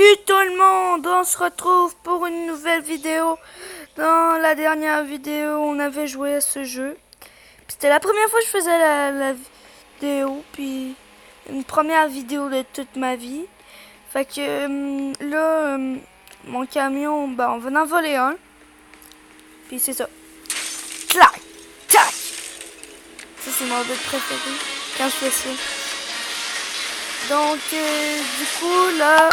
Salut tout le monde, on se retrouve pour une nouvelle vidéo. Dans la dernière vidéo, on avait joué à ce jeu. C'était la première fois que je faisais la vidéo, puis une première vidéo de toute ma vie. Fait que là, mon camion, on va en voler un. Puis c'est ça. Clac, tac. Ça c'est mon but préféré quand je fais ça. Donc du coup là...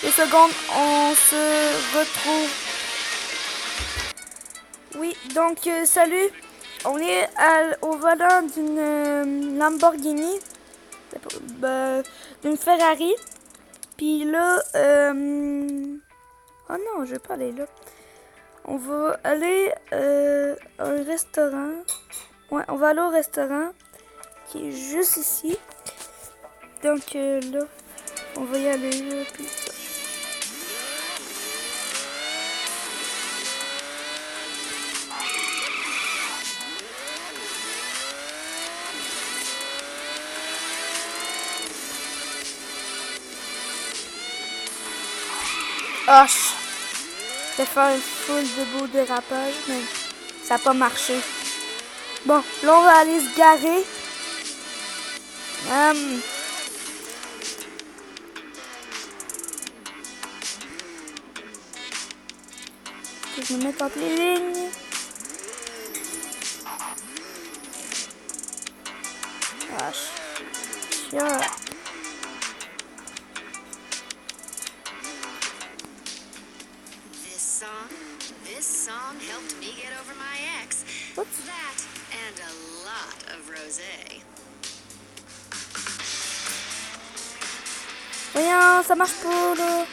Deux secondes, on se retrouve. Oui, donc salut. On est au volant d'une Lamborghini, d'une Ferrari. Puis là, oh non, je vais pas aller là. On va aller à un restaurant. Ouais, on va aller au restaurant qui est juste ici. Donc là, on va y aller là, puis ça. Ah, je vais faire une foule de beaux dérapages, mais ça n'a pas marché. Bon, là on va aller se garer. Je me mets entre les lignes. Ah, chiant. This song helped me get over my ex. What? That and a lot of rosé. Voyons, ça marche pas là.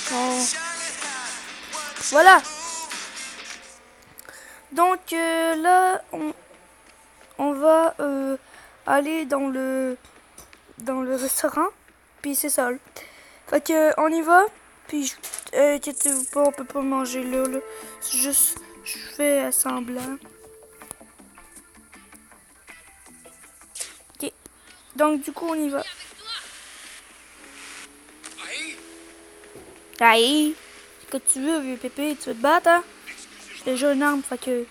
Bon. Voilà. Donc là, on va aller dans le restaurant. Puis c'est ça. Fait que on y va. Puis inquiétez-vous pas, on peut pas manger là. C'est juste, je fais semblant. Ok. Donc du coup on y va. Aïe! Ce que tu veux, vieux pépé, tu veux te battre, hein? J'ai déjà une arme, fait que...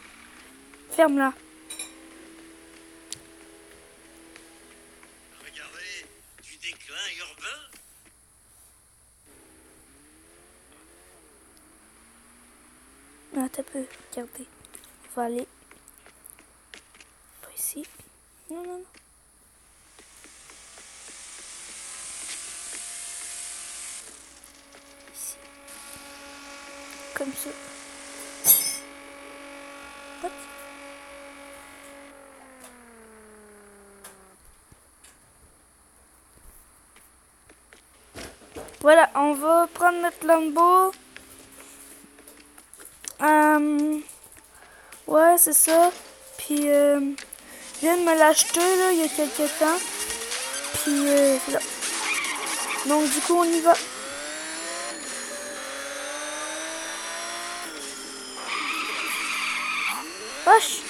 Ferme-la. Regardez, du déclin urbain. Ah, t'as peu, regardez. On va aller... Pas ici. Non, non, non. Ici. Comme ça. What? Voilà, on va prendre notre Lambo. Ouais, c'est ça. Puis, je viens de me l'acheter, là, il y a quelques temps. Puis, c'est là. Donc, du coup, on y va. Wesh!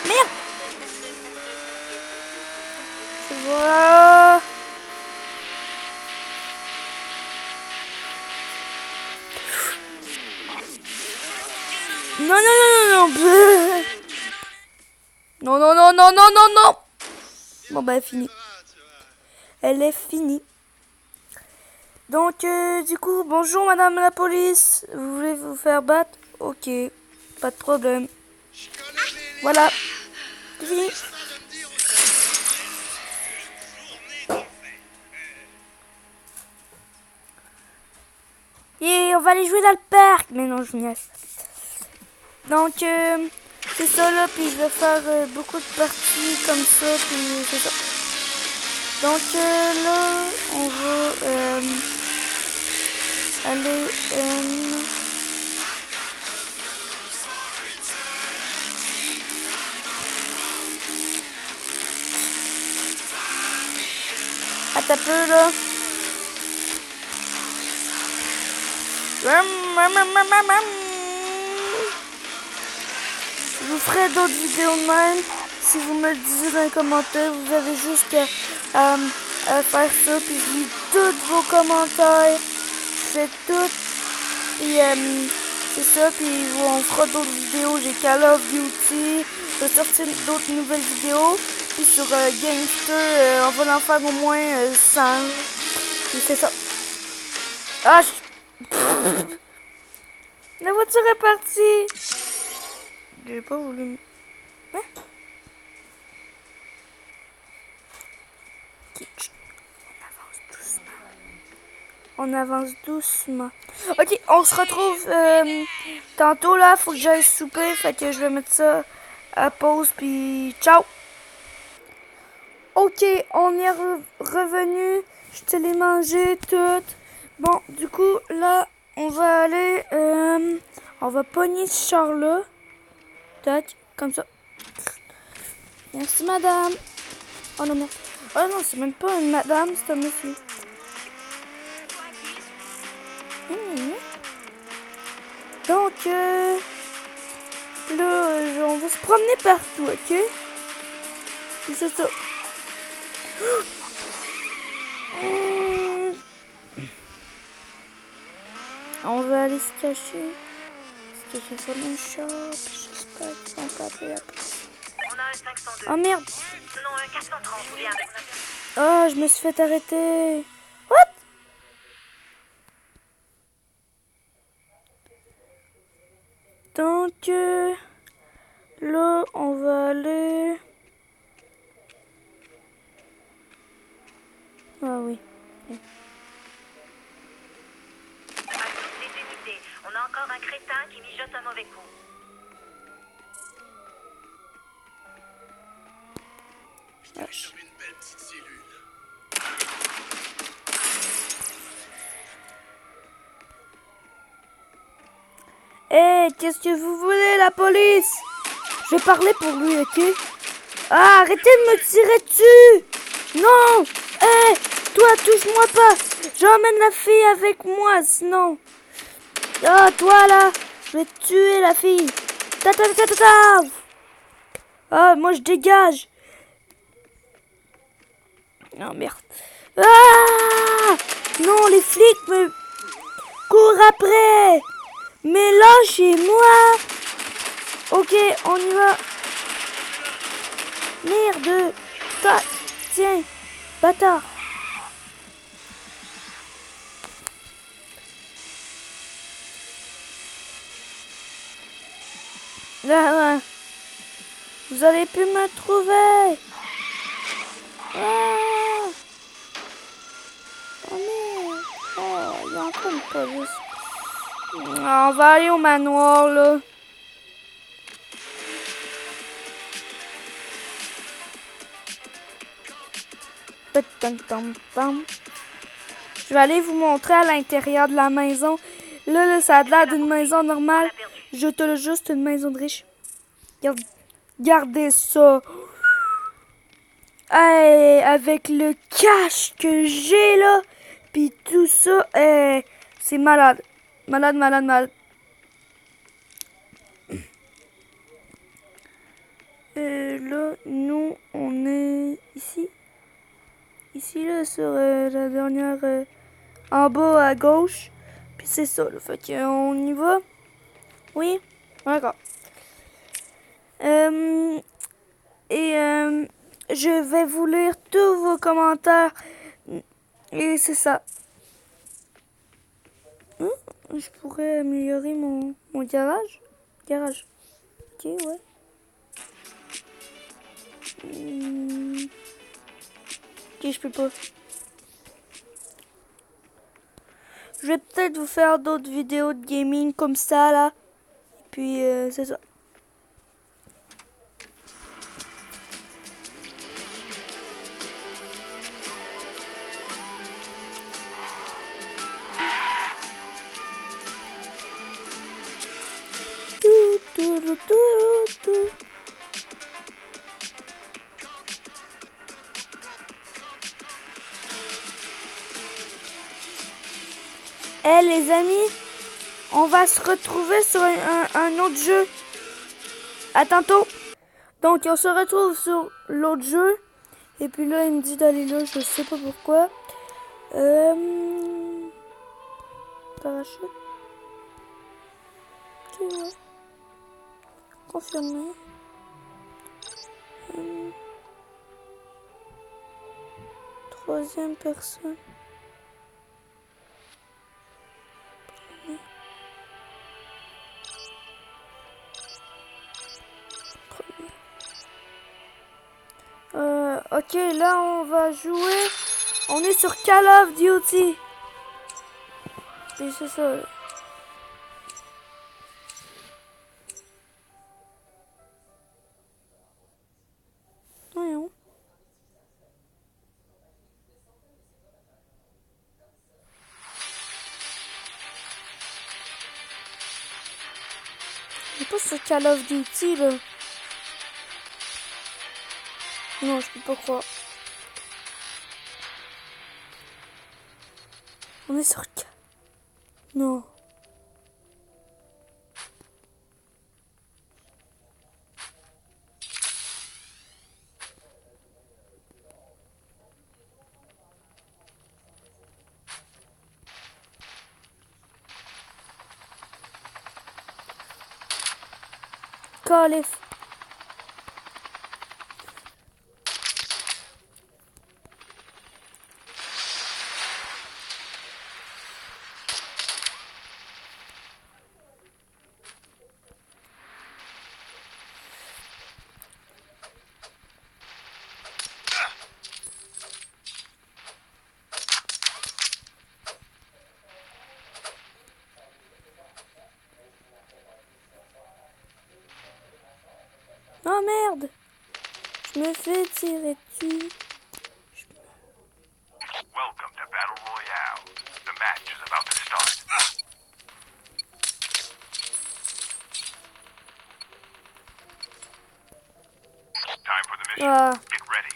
Merde! Voilà. Non, non, non, non, non. Non, non, non, non, non, non, non. Bon, bah, fini. Elle est finie. Donc, du coup, bonjour, madame la police. Vous voulez vous faire battre? Ok, pas de problème. Voilà. C'est fini. Et on va aller jouer dans le parc. Mais non, je niaise. Donc, c'est ça là. Puis je vais faire beaucoup de parties comme ça. Puis c'est ça. Donc là, on va aller... Attends un peu là. Je vous ferai d'autres vidéos de même. Si vous me le disiez dans les commentaires, vous avez juste à faire ça. Puis je lis tous vos commentaires. Je fais tout. Puis c'est ça. Puis on fera d'autres vidéos. J'ai Call of Duty. Je vais sortir d'autres nouvelles vidéos. Puis sur Gangster, on va en faire au moins 100. Puis c'est ça. Ah, la voiture est partie. J'ai pas voulu... Hein? On avance doucement. Ok, on se retrouve tantôt là. Faut que j'aille souper. Fait que je vais mettre ça à pause. Puis ciao. Ok, on est revenu. Je te l'ai mangé tout. Bon, du coup, là, on va aller... on va pogner ce char-là. Tac, comme ça. Merci, madame. Oh non, non. Oh non, c'est même pas une madame, c'est un monsieur. Donc, là, on va se promener partout, ok? C'est ça. On va aller se cacher. Se cacher sur mon shop. J'espère qu'ils vont taper après. On a un 502. Oh merde! Non, un 430, vous voulez avec notre... Oh, je me suis fait arrêter. What? Donc, là, on va aller... Ah oui. Des unités. On a encore un crétin qui mijote un mauvais coup. Sur une belle petite cellule. Hé, qu'est-ce que vous voulez, la police? Je vais parler pour lui, ok? Ah, arrêtez de me tirer dessus! Non! Hé, toi, touche-moi pas! J'emmène la fille avec moi, sinon... Ah, toi, là! Je vais tuer la fille! Ta ta ta ta ta! Ah, moi, je dégage! Non, merde. Ah! Non, les flics me courent après! Mais lâchez-moi! Ok, on y va. Merde! Tiens, bâtard! Là, vous allez plus me trouver! Ah! Oh merde! Oh, il y a encore une police. Ah, on va aller au manoir, là. Je vais aller vous montrer à l'intérieur de la maison. Là, ça a l'air d'une maison normale. Je te le jure, c'est une maison de riche. Regardez ça. Hey, avec le cash que j'ai, là. Puis tout ça, c'est malade. Malade, malade, malade. Là, nous, on est ici. Ici, là, sur la dernière... en bas à gauche. Puis c'est ça, là. Fait qu'on y va. Oui? D'accord. Je vais vous lire tous vos commentaires. Et c'est ça. Je pourrais améliorer mon garage. Garage. Ok, ouais. Ok, je peux pas. Je vais peut-être vous faire d'autres vidéos de gaming comme ça, là. Et puis, c'est ça. Eh les amis, on va se retrouver sur un autre jeu. À tantôt. Donc, on se retrouve sur l'autre jeu. Et puis là, il me dit d'aller là, je sais pas pourquoi. Parachute. Ok, ouais. Confirmé. Troisième personne. Ok, là on va jouer. On est sur Call of Duty. Et c'est ça. Voyons. On est pas sur Call of Duty là. Non, je peux pas croire. On est sur Non. Calif. Oh merde. Je me fais tirer dessus. Welcome to Battle Royale. The match is about to start. Time for the mission. Ah. Get ready.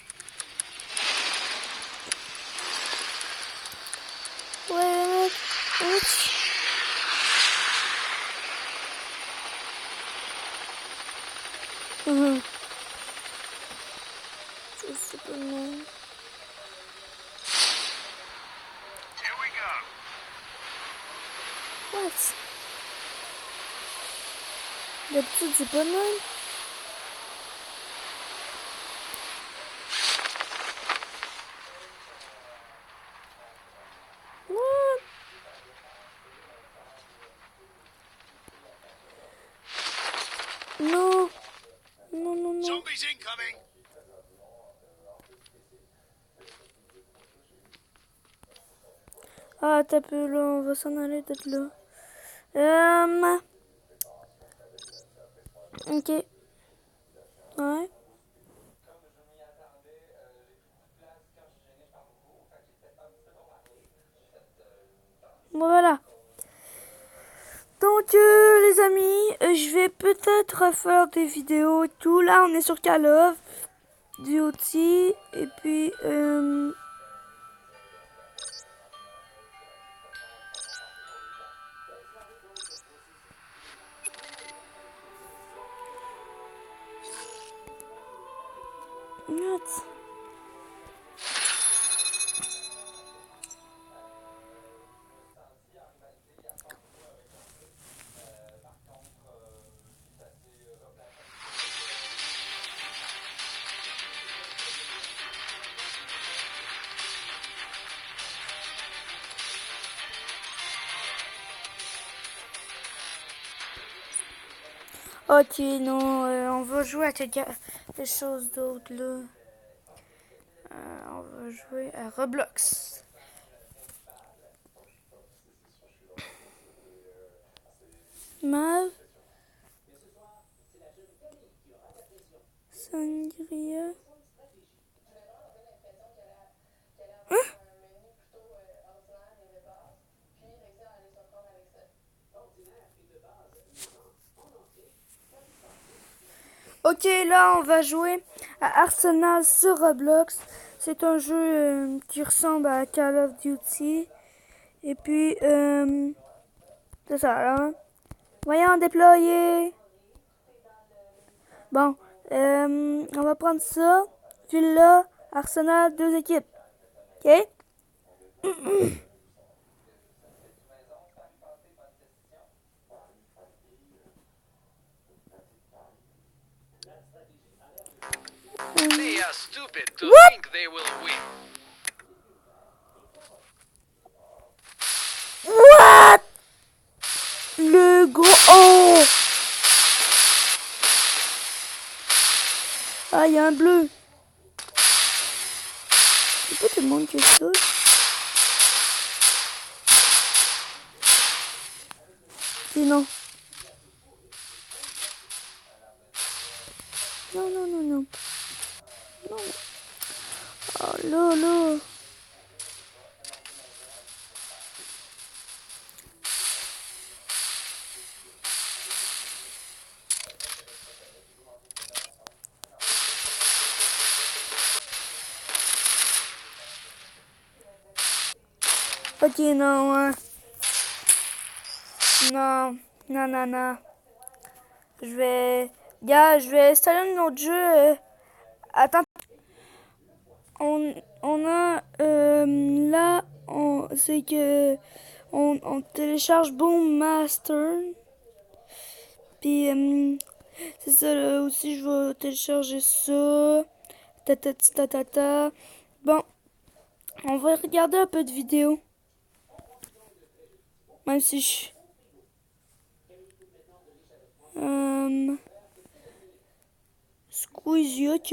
Ouais, oups. Je sais pas non. Here we go. What? D'habitude c'est pas mal. What? Non. Non, non, non. Zombies incoming. Ah, t'as peu là, on va s'en aller d'être là. Ok. Ouais. Bon, voilà. Donc, les amis, je vais peut-être faire des vidéos et tout. Là, on est sur Call of Duty. Et puis, what? Ok, non, on va jouer à quelque chose d'autre là. On va jouer à Roblox. Mav. Sangria. Ok, là on va jouer à Arsenal sur Roblox. C'est un jeu qui ressemble à Call of Duty. Et puis, c'est ça là. Voyons déployer. Bon, on va prendre ça. Villa, Arsenal, 2 équipes. OK? They are stupid to What? think they will win. What? Le gros... Oh! Ah, il y a un bleu. C'est pas tout le monde qui est ça. Sinon. Non, non, non, non. Non. Oh là là. Ok, non, hein. Non, non, non, non. Gars, je vais installer un autre jeu. Attends. On a là, c'est que on télécharge Boom Master. Puis c'est ça là aussi, je vais télécharger ça. Ta. Bon, on va regarder un peu de vidéos. Même si je... Squeezie, ok.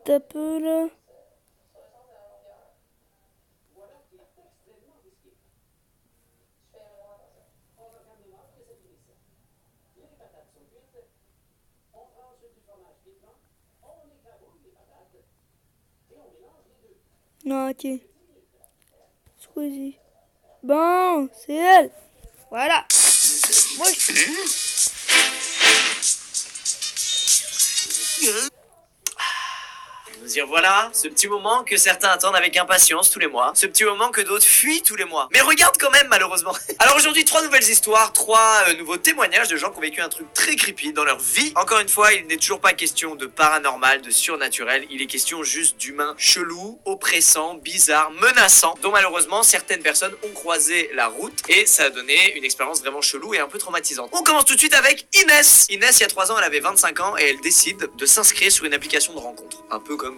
Un peu là. Non, ok. Squeezie. Bon, c'est elle. Voilà. Moi, Nous y revoilà, ce petit moment que certains attendent avec impatience tous les mois, ce petit moment que d'autres fuient tous les mois. Mais regarde quand même malheureusement. Alors aujourd'hui, 3 nouvelles histoires, 3 nouveaux témoignages de gens qui ont vécu un truc très creepy dans leur vie. Encore une fois, il n'est toujours pas question de paranormal, de surnaturel, il est question juste d'humains chelous, oppressants, bizarres, menaçants, dont malheureusement certaines personnes ont croisé la route et ça a donné une expérience vraiment chelou et un peu traumatisante. On commence tout de suite avec Inès. Inès, il y a 3 ans, elle avait 25 ans et elle décide de s'inscrire sur une application de rencontre. Un peu comme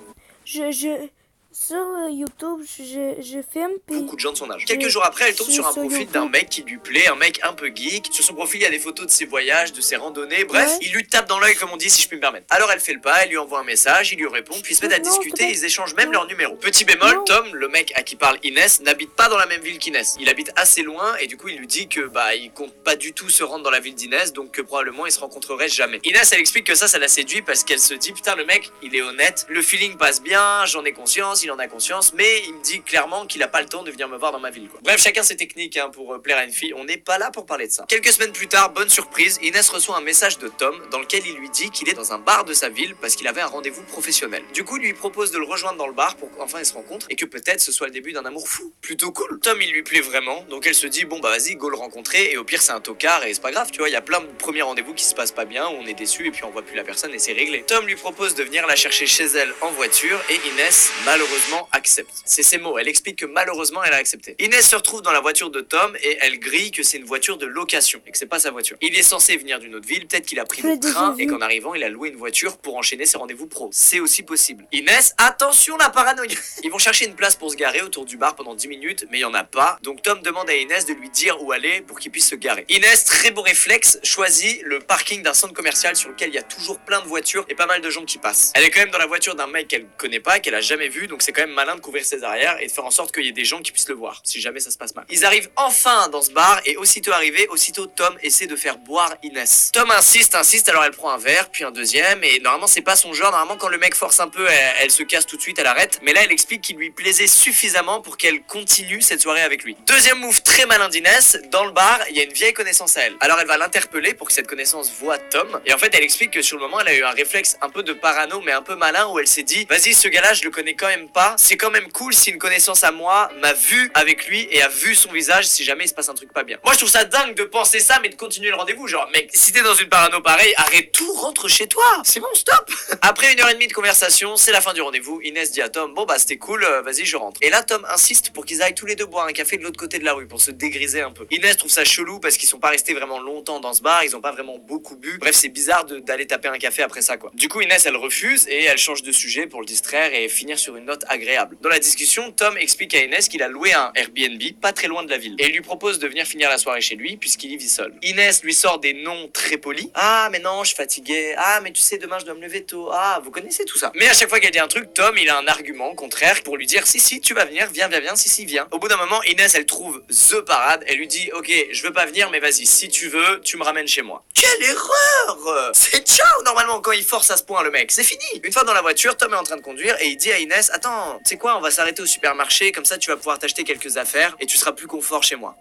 sur YouTube, je filme. Puis beaucoup de gens de son âge. Quelques jours après, elle tombe sur un profil d'un mec qui lui plaît, un mec un peu geek. Sur son profil, il y a des photos de ses voyages, de ses randonnées. Bref, Ouais. il lui tape dans l'œil, comme on dit, si je puis me permettre. Alors elle fait le pas, elle lui envoie un message, il lui répond, puis ils se mettent à Non, discuter, c'est pas- ils échangent même non. leur numéro. Petit bémol, Non. Tom, le mec à qui parle Inès, n'habite pas dans la même ville qu'Inès. Il habite assez loin et du coup, il lui dit que il compte pas du tout se rendre dans la ville d'Inès, donc que probablement ils se rencontreraient jamais. Inès, elle explique que ça la séduit parce qu'elle se dit putain, le mec, il est honnête, le feeling passe bien, j'en ai conscience, il en a conscience, mais il me dit clairement qu'il a pas le temps de venir me voir dans ma ville, quoi. Bref, chacun ses techniques pour plaire à une fille, on n'est pas là pour parler de ça. Quelques semaines plus tard, bonne surprise, Inès reçoit un message de Tom dans lequel il lui dit qu'il est dans un bar de sa ville parce qu'il avait un rendez-vous professionnel. Du coup, il lui propose de le rejoindre dans le bar pour qu'enfin ils se rencontrent et que peut-être ce soit le début d'un amour fou. Plutôt cool. Tom, il lui plaît vraiment, donc elle se dit bon bah vas-y, go le rencontrer et au pire c'est un tocard et c'est pas grave, tu vois, il y a plein de premiers rendez-vous qui se passent pas bien, où on est déçu et puis on voit plus la personne et c'est réglé. Tom lui propose de venir la chercher chez elle en voiture et Inès malheureusement accepte. C'est ses mots, elle explique que malheureusement elle a accepté. Inès se retrouve dans la voiture de Tom et elle grille que c'est une voiture de location et que c'est pas sa voiture. Il est censé venir d'une autre ville, peut-être qu'il a pris Je l'ai le train déjà et vu. qu'en arrivant il a loué une voiture pour enchaîner ses rendez-vous pro. C'est aussi possible. Inès, attention la paranoïa. Ils vont chercher une place pour se garer autour du bar pendant 10 minutes mais il y en a pas, donc Tom demande à Inès de lui dire où aller pour qu'il puisse se garer. Inès, très beau réflexe, choisit le parking d'un centre commercial sur lequel il y a toujours plein de voitures et pas mal de gens qui passent. Elle est quand même dans la voiture d'un mec qu'elle connaît pas, qu'elle a jamais vu, donc donc c'est quand même malin de couvrir ses arrières et de faire en sorte qu'il y ait des gens qui puissent le voir, si jamais ça se passe mal. Ils arrivent enfin dans ce bar et aussitôt arrivé, aussitôt Tom essaie de faire boire Inès. Tom insiste, alors elle prend un verre, puis un deuxième, et normalement c'est pas son genre, normalement quand le mec force un peu, elle se casse tout de suite, elle arrête, mais là elle explique qu'il lui plaisait suffisamment pour qu'elle continue cette soirée avec lui. Deuxième move très malin d'Inès, dans le bar, il y a une vieille connaissance à elle. Alors elle va l'interpeller pour que cette connaissance voie Tom, et en fait elle explique que sur le moment elle a eu un réflexe un peu de parano mais un peu malin où elle s'est dit vas-y ce gars là je le connais quand même pas, c'est quand même cool si une connaissance à moi m'a vu avec lui et a vu son visage si jamais il se passe un truc pas bien. Moi je trouve ça dingue de penser ça mais de continuer le rendez-vous, genre mec si t'es dans une parano pareille arrête tout, rentre chez toi, c'est bon stop. Après 1h30 de conversation, c'est la fin du rendez-vous, Inès dit à Tom bon bah c'était cool, vas-y je rentre. Et là Tom insiste pour qu'ils aillent tous les deux boire un café de l'autre côté de la rue pour se dégriser un peu. Inès trouve ça chelou parce qu'ils sont pas restés vraiment longtemps dans ce bar, ils ont pas vraiment beaucoup bu, bref c'est bizarre d'aller taper un café après ça quoi. Du coup Inès elle refuse et elle change de sujet pour le distraire et finir sur une note agréable. Dans la discussion, Tom explique à Inès qu'il a loué un Airbnb pas très loin de la ville et il lui propose de venir finir la soirée chez lui puisqu'il y vit seul. Inès lui sort des noms très polis. Ah mais non je suis fatiguée, ah mais tu sais demain je dois me lever tôt, ah vous connaissez tout ça. Mais à chaque fois qu'elle dit un truc, Tom il a un argument contraire pour lui dire si tu vas venir, viens, si viens. Au bout d'un moment Inès elle trouve the parade, elle lui dit ok je veux pas venir mais vas-y si tu veux tu me ramènes chez moi. Quelle erreur! C'est ciao normalement quand il force à ce point le mec, c'est fini. Une fois dans la voiture, Tom est en train de conduire et il dit à Inès attends, tu sais quoi, on va s'arrêter au supermarché, comme ça tu vas pouvoir t'acheter quelques affaires et tu seras plus confort chez moi.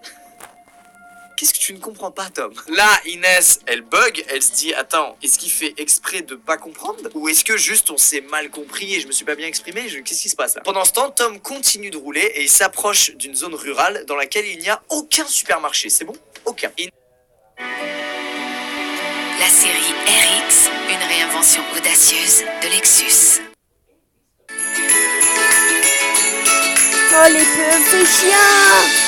Qu'est-ce que tu ne comprends pas, Tom? Là, Inès, elle bug, elle se dit attends, est-ce qu'il fait exprès de pas comprendre? Ou est-ce que juste on s'est mal compris et je me suis pas bien exprimé? Qu'est-ce qui se passe là? Pendant ce temps, Tom continue de rouler et il s'approche d'une zone rurale dans laquelle il n'y a aucun supermarché, c'est bon? Aucun. La série RX, une réinvention audacieuse de Lexus. Oh les petits chiens!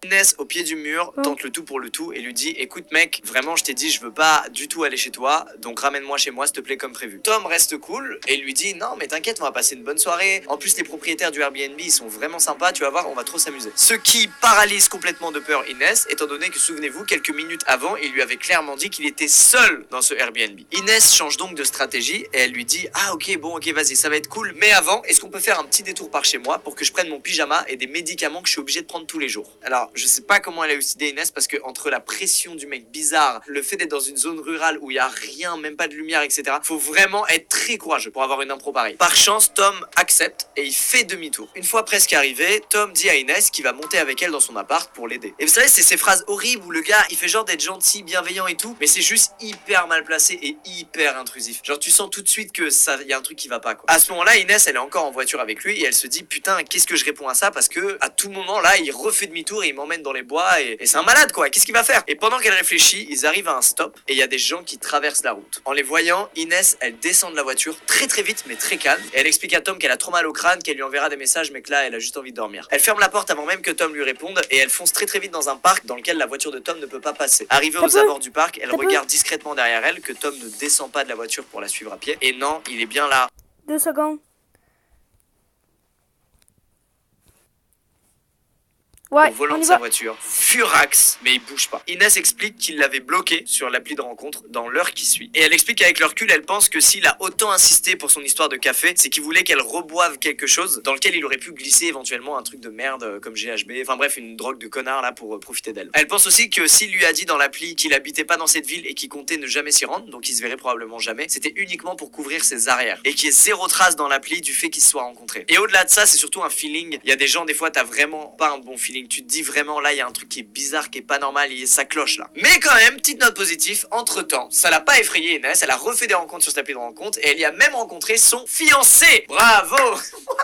Inès au pied du mur tente le tout pour le tout et lui dit écoute mec, vraiment je t'ai dit je veux pas du tout aller chez toi, donc ramène-moi chez moi s'il te plaît comme prévu. Tom reste cool et lui dit non mais t'inquiète on va passer une bonne soirée, en plus les propriétaires du Airbnb ils sont vraiment sympas, tu vas voir on va trop s'amuser. Ce qui paralyse complètement de peur Inès étant donné que souvenez-vous quelques minutes avant il lui avait clairement dit qu'il était seul dans ce Airbnb. Inès change donc de stratégie et elle lui dit ah ok vas-y ça va être cool, mais avant est-ce qu'on peut faire un petit détour par chez moi pour que je prenne mon pyjama et des médicaments que je suis obligé de prendre tous les jours. Alors je sais pas comment elle a élucidé Inès parce que entre la pression du mec bizarre, le fait d'être dans une zone rurale où il y a rien, même pas de lumière, etc. Faut vraiment être très courageux pour avoir une impro pareille. Par chance, Tom accepte et il fait demi-tour. Une fois presque arrivé, Tom dit à Inès qu'il va monter avec elle dans son appart pour l'aider. Et vous savez, c'est ces phrases horribles où le gars, il fait genre d'être gentil, bienveillant et tout, mais c'est juste hyper mal placé et hyper intrusif. Genre tu sens tout de suite que ça, y a un truc qui va pas quoi. À ce moment-là, Inès, elle est encore en voiture avec lui et elle se dit putain, qu'est-ce que je réponds à ça parce que à tout moment là, il refait demi-tour et il m'emmène dans les bois et c'est un malade quoi, qu'est-ce qu'il va faire? Et pendant qu'elle réfléchit, ils arrivent à un stop et il y a des gens qui traversent la route. En les voyant, Inès, elle descend de la voiture très vite mais très calme et elle explique à Tom qu'elle a trop mal au crâne, qu'elle lui enverra des messages mais que là elle a juste envie de dormir. Elle ferme la porte avant même que Tom lui réponde et elle fonce très vite dans un parc dans lequel la voiture de Tom ne peut pas passer. Arrivée aux abords du parc, elle regarde discrètement derrière elle que Tom ne descend pas de la voiture pour la suivre à pied et non, il est bien là. 2 secondes. Ouais, au volant on y de sa va. voiture, furax, mais il bouge pas. Inès explique qu'il l'avait bloqué sur l'appli de rencontre dans l'heure qui suit. Et elle explique qu'avec le recul, elle pense que s'il a autant insisté pour son histoire de café, c'est qu'il voulait qu'elle reboive quelque chose dans lequel il aurait pu glisser éventuellement un truc de merde comme GHB, enfin bref, une drogue de connard là pour profiter d'elle. Elle pense aussi que s'il lui a dit dans l'appli qu'il habitait pas dans cette ville et qu'il comptait ne jamais s'y rendre, donc il se verrait probablement jamais, c'était uniquement pour couvrir ses arrières. Et qu'il y ait zéro trace dans l'appli du fait qu'ils se soient rencontrés. Et au-delà de ça, c'est surtout un feeling. Il y a des gens, des fois, t'as vraiment pas un bon feeling. Tu te dis vraiment là il y a un truc qui est bizarre, qui est pas normal et ça cloche là. Mais quand même, petite note positive, entre temps, ça l'a pas effrayé Inès, elle a refait des rencontres sur cette appli de rencontre et elle y a même rencontré son fiancé. Bravo.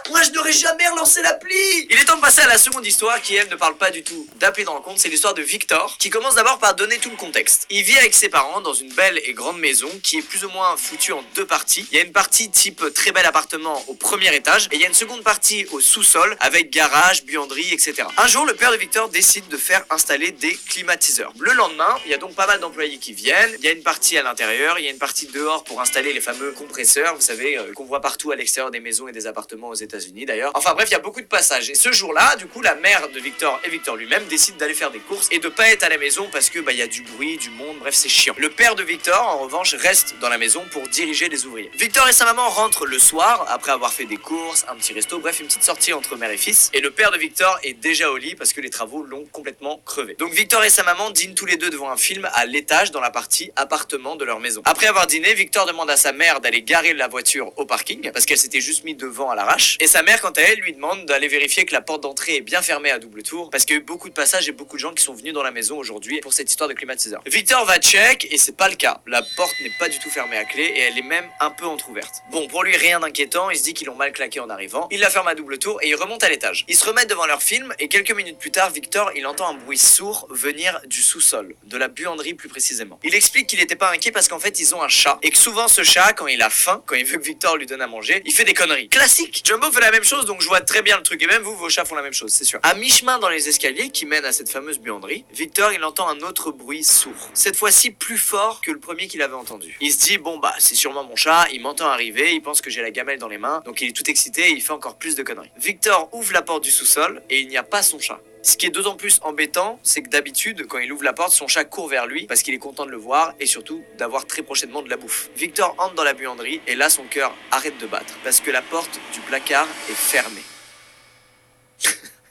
Moi je n'aurais jamais relancé l'appli. Il est temps de passer à la seconde histoire qui elle ne parle pas du tout d'appli de rencontre, c'est l'histoire de Victor qui commence d'abord par donner tout le contexte. Il vit avec ses parents dans une belle et grande maison qui est plus ou moins foutue en deux parties. Il y a une partie type très bel appartement au premier étage et il y a une seconde partie au sous-sol avec garage, buanderie, etc. Un jour le père de Victor décide de faire installer des climatiseurs. Le lendemain, il y a donc pas mal d'employés qui viennent. Il y a une partie à l'intérieur, il y a une partie dehors pour installer les fameux compresseurs, vous savez, qu'on voit partout à l'extérieur des maisons et des appartements aux États-Unis d'ailleurs. Enfin bref, il y a beaucoup de passages. Et ce jour-là, du coup, la mère de Victor et Victor lui-même décident d'aller faire des courses et de pas être à la maison parce que il y a du bruit, du monde, bref, c'est chiant. Le père de Victor, en revanche, reste dans la maison pour diriger les ouvriers. Victor et sa maman rentrent le soir après avoir fait des courses, un petit resto, bref, une petite sortie entre mère et fils. Et le père de Victor est déjà au lit parce que les travaux l'ont complètement crevé. Donc Victor et sa maman dînent tous les deux devant un film à l'étage dans la partie appartement de leur maison. Après avoir dîné, Victor demande à sa mère d'aller garer la voiture au parking parce qu'elle s'était juste mis devant à l'arrache. Et sa mère, quant à elle, lui demande d'aller vérifier que la porte d'entrée est bien fermée à double tour parce qu'il y a eu beaucoup de passages et beaucoup de gens qui sont venus dans la maison aujourd'hui pour cette histoire de climatiseur. Victor va check et c'est pas le cas. La porte n'est pas du tout fermée à clé et elle est même un peu entrouverte. Bon, pour lui, rien d'inquiétant, il se dit qu'ils l'ont mal claqué en arrivant. Il la ferme à double tour et il remonte à l'étage. Ils se remettent devant leur film et quelques minutes plus tard, Victor, il entend un bruit sourd venir du sous-sol, de la buanderie plus précisément. Il explique qu'il était pas inquiet parce qu'en fait, ils ont un chat et que souvent ce chat, quand il a faim, quand il veut que Victor lui donne à manger, il fait des conneries. Classique! Jumbo fait la même chose, donc je vois très bien le truc et même vous, vos chats font la même chose, c'est sûr. À mi-chemin dans les escaliers qui mènent à cette fameuse buanderie, Victor, il entend un autre bruit sourd. Cette fois-ci plus fort que le premier qu'il avait entendu. Il se dit, bon bah, c'est sûrement mon chat, il m'entend arriver, il pense que j'ai la gamelle dans les mains, donc il est tout excité et il fait encore plus de conneries. Victor ouvre la porte du sous-sol et il n'y a pas son chat. Ce qui est d'autant plus embêtant, c'est que d'habitude, quand il ouvre la porte, son chat court vers lui parce qu'il est content de le voir et surtout d'avoir très prochainement de la bouffe. Victor entre dans la buanderie et là, son cœur arrête de battre parce que la porte du placard est fermée.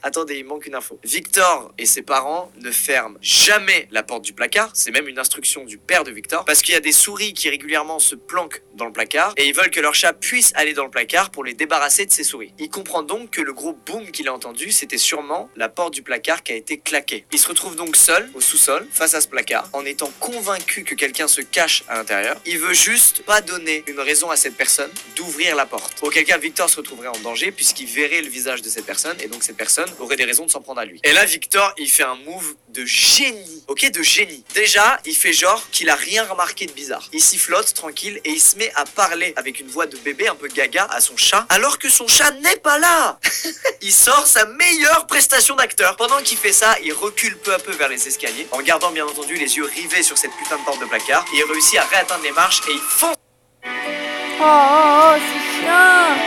Attendez, il manque une info. Victor et ses parents ne ferment jamais la porte du placard. C'est même une instruction du père de Victor. Parce qu'il y a des souris qui régulièrement se planquent dans le placard. Et ils veulent que leur chat puisse aller dans le placard pour les débarrasser de ces souris. Il comprend donc que le gros boom qu'il a entendu, c'était sûrement la porte du placard qui a été claquée. Il se retrouve donc seul, au sous-sol, face à ce placard, en étant convaincu que quelqu'un se cache à l'intérieur. Il veut juste pas donner une raison à cette personne d'ouvrir la porte. Auquel cas, Victor se retrouverait en danger puisqu'il verrait le visage de cette personne. Et donc cette personne aurait des raisons de s'en prendre à lui. Et là, Victor, il fait un move de génie. Ok, de génie. Déjà, il fait genre qu'il a rien remarqué de bizarre. Il s'y flotte tranquille et il se met à parler avec une voix de bébé un peu gaga à son chat, alors que son chat n'est pas là. Il sort sa meilleure prestation d'acteur. Pendant qu'il fait ça, il recule peu à peu vers les escaliers, en gardant bien entendu les yeux rivés sur cette putain de porte de placard. Et il réussit à réatteindre les marches et il fonce. Oh, c'est chiant.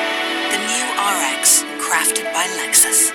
The new RX, crafted by Lexus.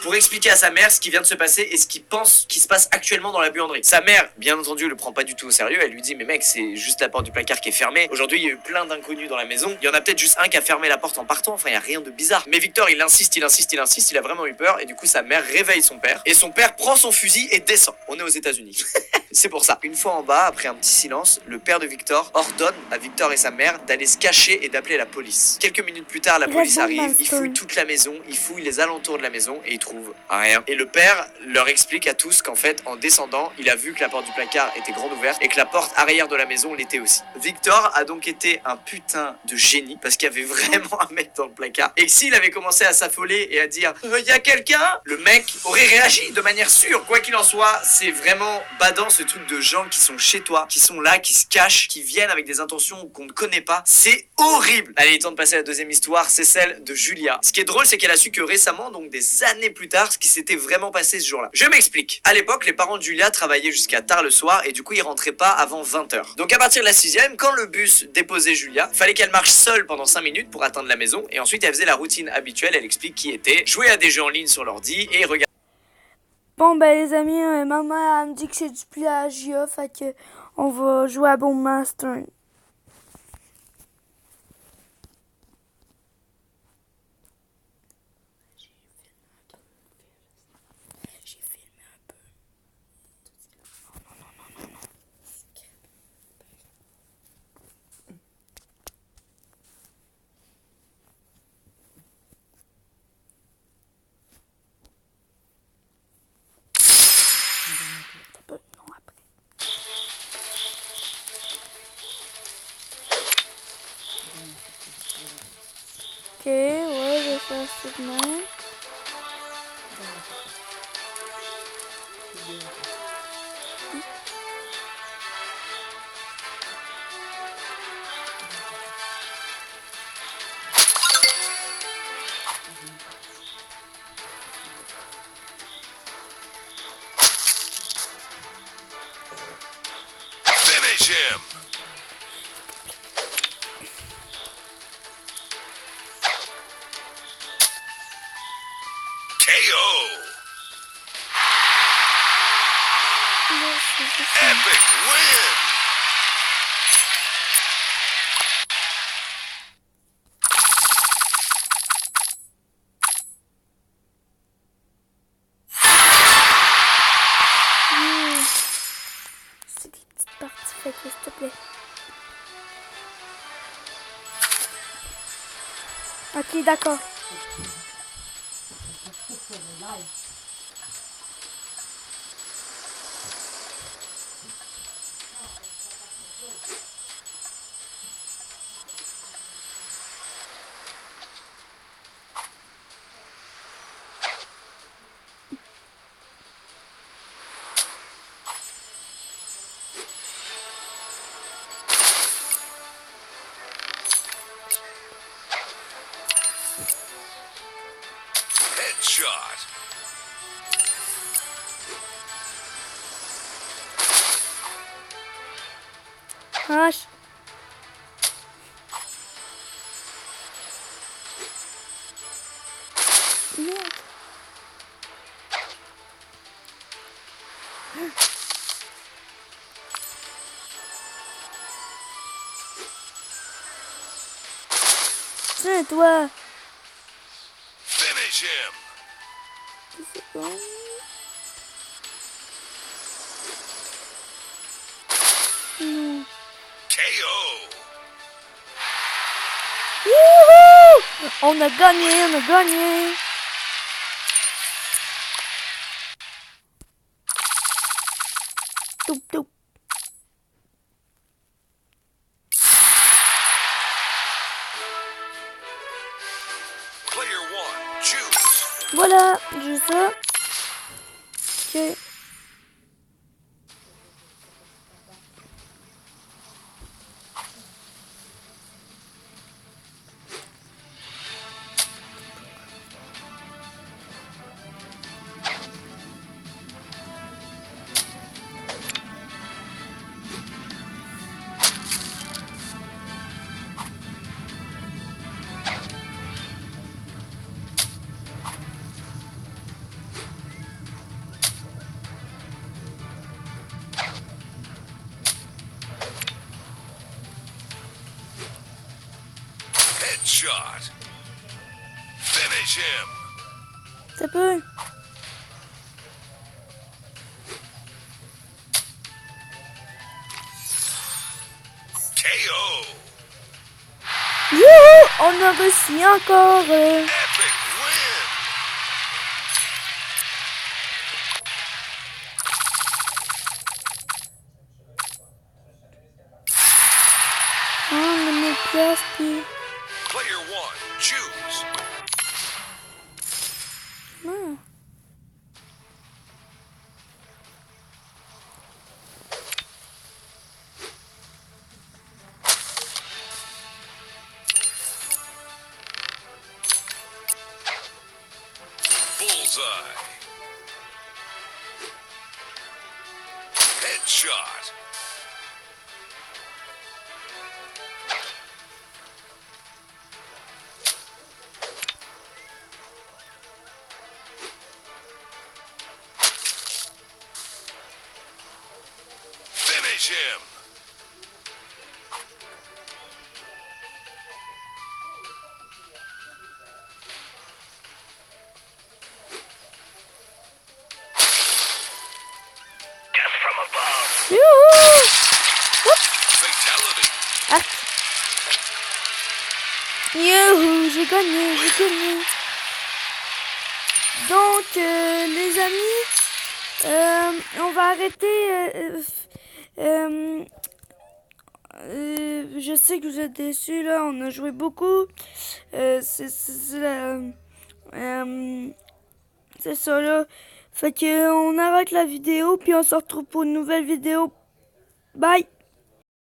Pour expliquer à sa mère ce qui vient de se passer et ce qu'il pense qui se passe actuellement dans la buanderie. Sa mère, bien entendu, le prend pas du tout au sérieux. Elle lui dit, mais mec, c'est juste la porte du placard qui est fermée. Aujourd'hui, il y a eu plein d'inconnus dans la maison. Il y en a peut-être juste un qui a fermé la porte en partant. Enfin, il y a rien de bizarre. Mais Victor, il insiste. Il a vraiment eu peur. Et du coup, sa mère réveille son père. Et son père prend son fusil et descend. On est aux États-Unis. C'est pour ça. Une fois en bas, après un petit silence, le père de Victor ordonne à Victor et sa mère d'aller se cacher et d'appeler la police. Quelques minutes plus tard, la police arrive. Il fouille toute la maison. Il fouille les alentours de la maison et il trouve rien. Et le père leur explique à tous qu'en fait, en descendant, il a vu que la porte du placard était grande ouverte et que la porte arrière de la maison l'était aussi. Victor a donc été un putain de génie parce qu'il y avait vraiment un mec dans le placard. Et s'il avait commencé à s'affoler et à dire y a quelqu'un, le mec aurait réagi de manière sûre. Quoi qu'il en soit, c'est vraiment badant ce truc de gens qui sont chez toi, qui sont là, qui se cachent, qui viennent avec des intentions qu'on ne connaît pas. C'est horrible. Allez, il est temps de passer à la deuxième histoire, c'est celle de Julia. Ce qui est drôle, c'est qu'elle a su que récemment, donc des années plus tard, ce qui s'était vraiment passé ce jour-là. Je m'explique. À l'époque, les parents de Julia travaillaient jusqu'à tard le soir et du coup, ils rentraient pas avant 20h. Donc à partir de la 6e, quand le bus déposait Julia, fallait qu'elle marche seule pendant 5 minutes pour atteindre la maison et ensuite elle faisait la routine habituelle, elle explique qui était, jouer à des jeux en ligne sur l'ordi et regarder. Bon, ben les amis, maman elle me dit que c'est du plagiat, fait que on va jouer à Bon Master. Ok, ouais, je vais faire ça de même. KO. Là, c'est juste Epic win. c'est des petites parties, fait que s'il te plaît. Ok, d'accord. Headshot. Hache. Merde. Tiens, toi. Finish him. C'est bon. Non. KO. Youhou! On a gagné, on a gagné. Toup, toup. Player one, choose. Voilà, juste ça. Ok. Headshot. Finish him. Ça peut. KO. Youhou! On a réussi encore. Epic win. On a mes pièces, puis... Player one, choose. Ah. Bullseye. Headshot. Finish him. Death from above. Youhou! Fatality. Ah. Youhou, j'ai gagné, j'ai gagné. Donc, les amis, on va arrêter. Je sais que vous êtes déçus, là, on a joué beaucoup. C'est ça, là. Fait que on arrête la vidéo, puis on se retrouve pour une nouvelle vidéo. Bye!